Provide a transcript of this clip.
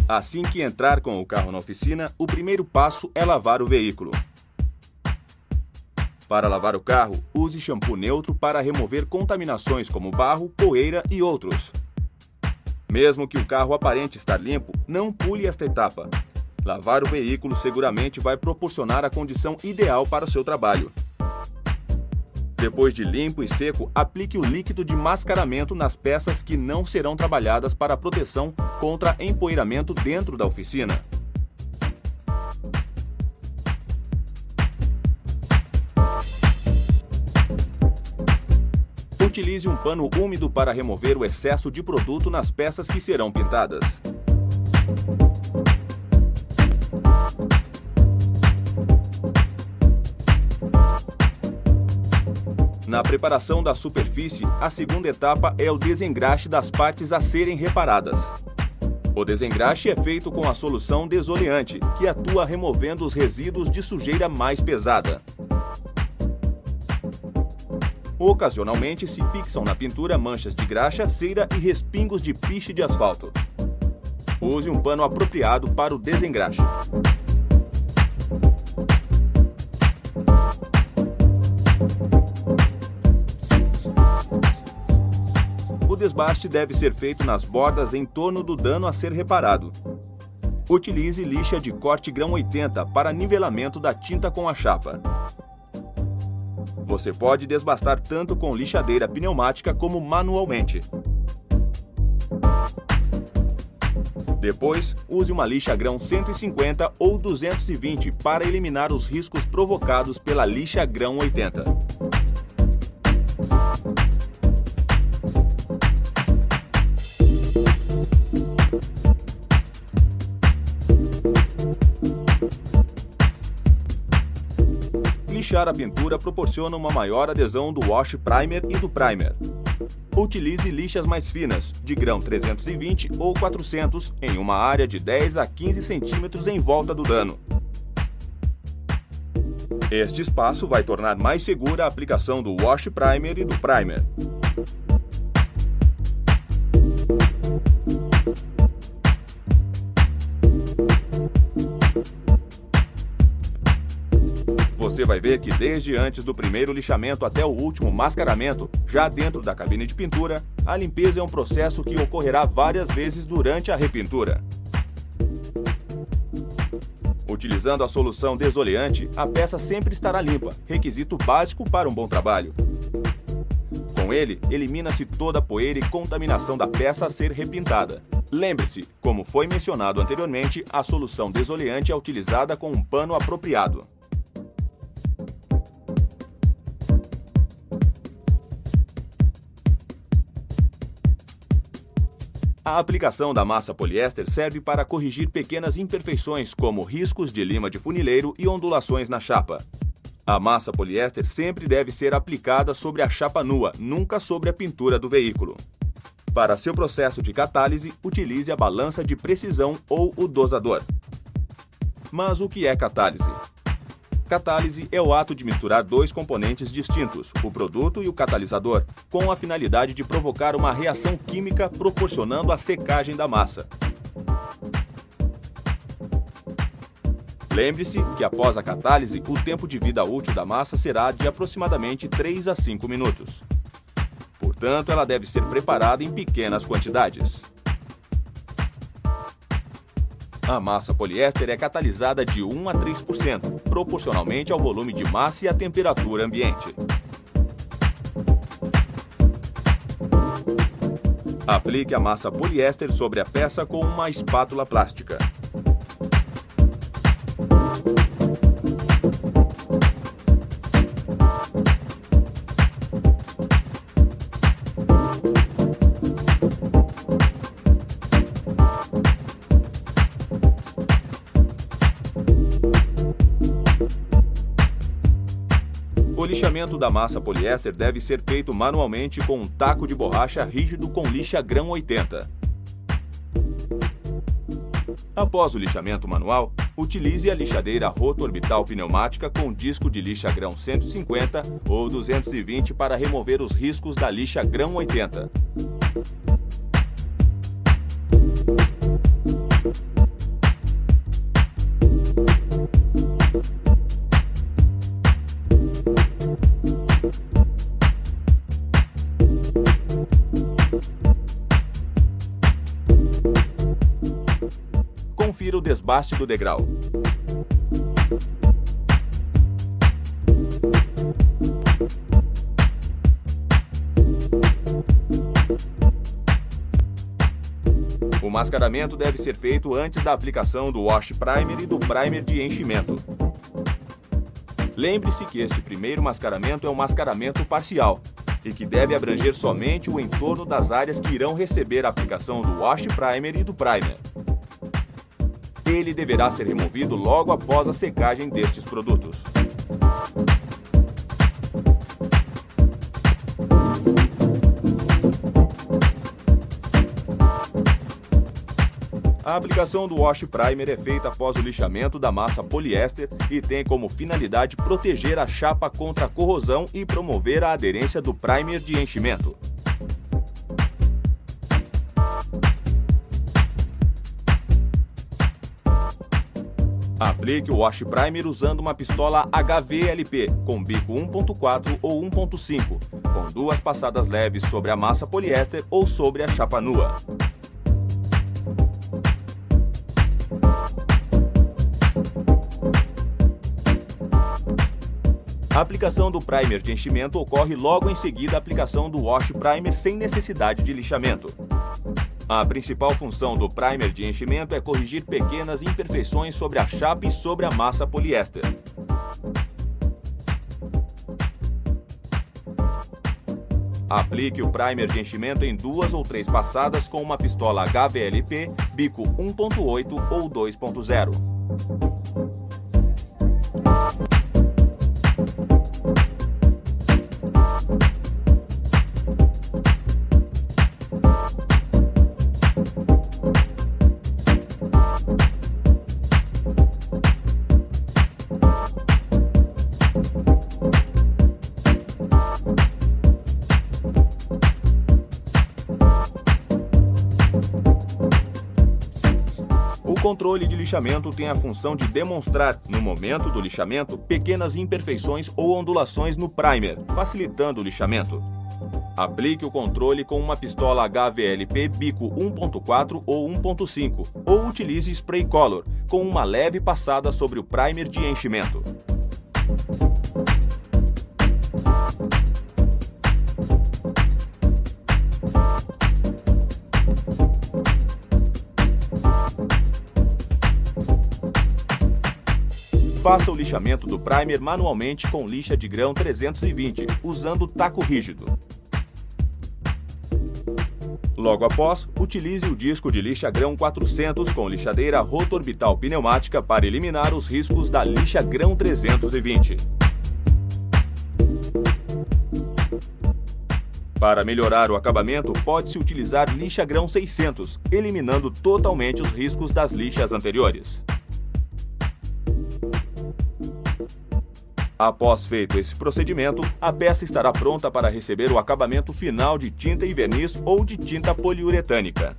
Assim que entrar com o carro na oficina, o primeiro passo é lavar o veículo. Para lavar o carro, use shampoo neutro para remover contaminações como barro, poeira e outros. Mesmo que o carro aparente estar limpo, não pule esta etapa. Lavar o veículo seguramente vai proporcionar a condição ideal para o seu trabalho. Depois de limpo e seco, aplique o líquido de mascaramento nas peças que não serão trabalhadas para proteção contra empoeiramento dentro da oficina. Utilize um pano úmido para remover o excesso de produto nas peças que serão pintadas. Na preparação da superfície, a segunda etapa é o desengraxe das partes a serem reparadas. O desengraxe é feito com a solução desoleante, que atua removendo os resíduos de sujeira mais pesada. Ocasionalmente se fixam na pintura manchas de graxa, cera e respingos de piche de asfalto. Use um pano apropriado para o desengraxe. O desbaste deve ser feito nas bordas em torno do dano a ser reparado. Utilize lixa de corte grão 80 para nivelamento da tinta com a chapa. Você pode desbastar tanto com lixadeira pneumática como manualmente. Depois, use uma lixa grão 150 ou 220 para eliminar os riscos provocados pela lixa grão 80. Lixar a pintura proporciona uma maior adesão do wash primer e do primer. Utilize lixas mais finas, de grão 320 ou 400, em uma área de 10 a 15 centímetros em volta do dano. Este espaço vai tornar mais segura a aplicação do wash primer e do primer. Você vai ver que desde antes do primeiro lixamento até o último mascaramento, já dentro da cabine de pintura, a limpeza é um processo que ocorrerá várias vezes durante a repintura. Utilizando a solução desoleante, a peça sempre estará limpa, requisito básico para um bom trabalho. Com ele, elimina-se toda a poeira e contaminação da peça a ser repintada. Lembre-se, como foi mencionado anteriormente, a solução desoleante é utilizada com um pano apropriado. A aplicação da massa poliéster serve para corrigir pequenas imperfeições, como riscos de lima de funileiro e ondulações na chapa. A massa poliéster sempre deve ser aplicada sobre a chapa nua, nunca sobre a pintura do veículo. Para seu processo de catálise, utilize a balança de precisão ou o dosador. Mas o que é catálise? Catálise é o ato de misturar dois componentes distintos, o produto e o catalisador, com a finalidade de provocar uma reação química proporcionando a secagem da massa. Lembre-se que após a catálise, o tempo de vida útil da massa será de aproximadamente 3 a 5 minutos. Portanto, ela deve ser preparada em pequenas quantidades. A massa poliéster é catalisada de 1 a 3%, proporcionalmente ao volume de massa e à temperatura ambiente. Aplique a massa poliéster sobre a peça com uma espátula plástica. O lixamento da massa poliéster deve ser feito manualmente com um taco de borracha rígido com lixa grão 80. Após o lixamento manual, utilize a lixadeira roto-orbital pneumática com disco de lixa grão 150 ou 220 para remover os riscos da lixa grão 80. confira o desbaste do degrau. O mascaramento deve ser feito antes da aplicação do Wash Primer e do Primer de enchimento. Lembre-se que este primeiro mascaramento é um mascaramento parcial e que deve abranger somente o entorno das áreas que irão receber a aplicação do Wash Primer e do Primer. Ele deverá ser removido logo após a secagem destes produtos. A aplicação do Wash Primer é feita após o lixamento da massa poliéster e tem como finalidade proteger a chapa contra a corrosão e promover a aderência do primer de enchimento. Aplique o Wash Primer usando uma pistola HVLP com bico 1.4 ou 1.5, com 2 passadas leves sobre a massa poliéster ou sobre a chapa nua. A aplicação do primer de enchimento ocorre logo em seguida à aplicação do Wash Primer sem necessidade de lixamento. A principal função do primer de enchimento é corrigir pequenas imperfeições sobre a chapa e sobre a massa poliéster. Aplique o primer de enchimento em 2 ou 3 passadas com uma pistola HVLP bico 1.8 ou 2.0. O controle de lixamento tem a função de demonstrar, no momento do lixamento, pequenas imperfeições ou ondulações no primer, facilitando o lixamento. Aplique o controle com uma pistola HVLP bico 1.4 ou 1.5, ou utilize spray color, com uma leve passada sobre o primer de enchimento. Faça o lixamento do primer manualmente com lixa de grão 320, usando taco rígido. Logo após, utilize o disco de lixa grão 400 com lixadeira rotorbital pneumática para eliminar os riscos da lixa grão 320. Para melhorar o acabamento, pode-se utilizar lixa grão 600, eliminando totalmente os riscos das lixas anteriores. Após feito esse procedimento, a peça estará pronta para receber o acabamento final de tinta e verniz ou de tinta poliuretânica.